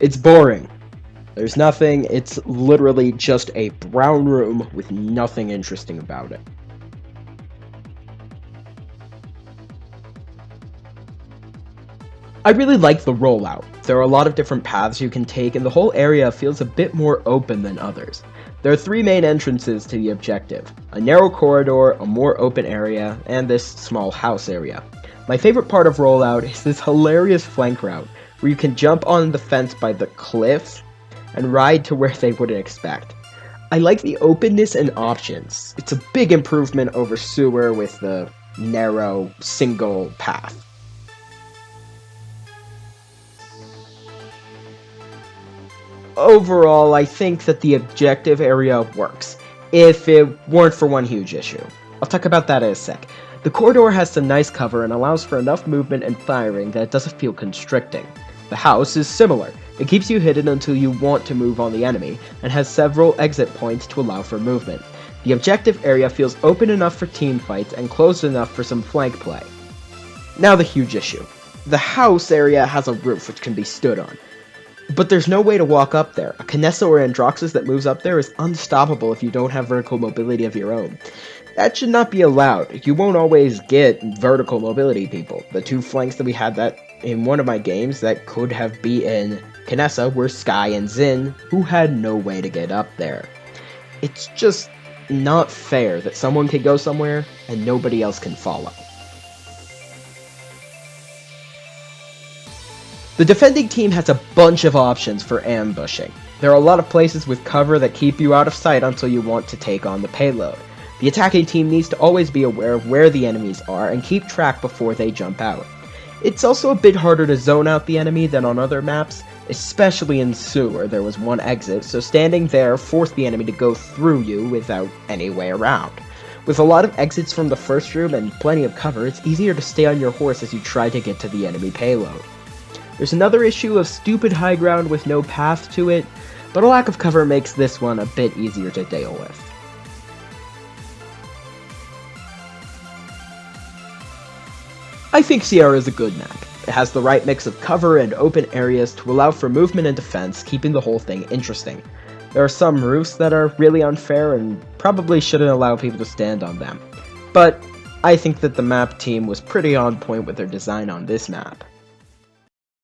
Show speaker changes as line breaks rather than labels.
It's boring. There's nothing, it's literally just a brown room with nothing interesting about it. I really like the rollout. There are a lot of different paths you can take, and the whole area feels a bit more open than others. There are three main entrances to the objective: a narrow corridor, a more open area, and this small house area. My favorite part of rollout is this hilarious flank route, where you can jump on the fence by the cliffs and ride to where they wouldn't expect. I like the openness and options. It's a big improvement over sewer with the narrow, single path. Overall, I think that the objective area works, if it weren't for one huge issue. I'll talk about that in a sec. The corridor has some nice cover and allows for enough movement and firing that it doesn't feel constricting. The house is similar. It keeps you hidden until you want to move on the enemy, and has several exit points to allow for movement. The objective area feels open enough for team fights and closed enough for some flank play. Now the huge issue. The house area has a roof which can be stood on, but there's no way to walk up there. A Kinessa or Androxus that moves up there is unstoppable if you don't have vertical mobility of your own. That should not be allowed. You won't always get vertical mobility people. The two flanks that we had that in one of my games that could have beaten Kinessa were Sky and Zin, who had no way to get up there. It's just not fair that someone can go somewhere and nobody else can follow. The defending team has a bunch of options for ambushing. There are a lot of places with cover that keep you out of sight until you want to take on the payload. The attacking team needs to always be aware of where the enemies are and keep track before they jump out. It's also a bit harder to zone out the enemy than on other maps, especially in Sewer where there was one exit, so standing there forced the enemy to go through you without any way around. With a lot of exits from the first room and plenty of cover, it's easier to stay on your horse as you try to get to the enemy payload. There's another issue of stupid high ground with no path to it, but a lack of cover makes this one a bit easier to deal with. I think Sierra is a good map. It has the right mix of cover and open areas to allow for movement and defense, keeping the whole thing interesting. There are some roofs that are really unfair and probably shouldn't allow people to stand on them, but I think that the map team was pretty on point with their design on this map.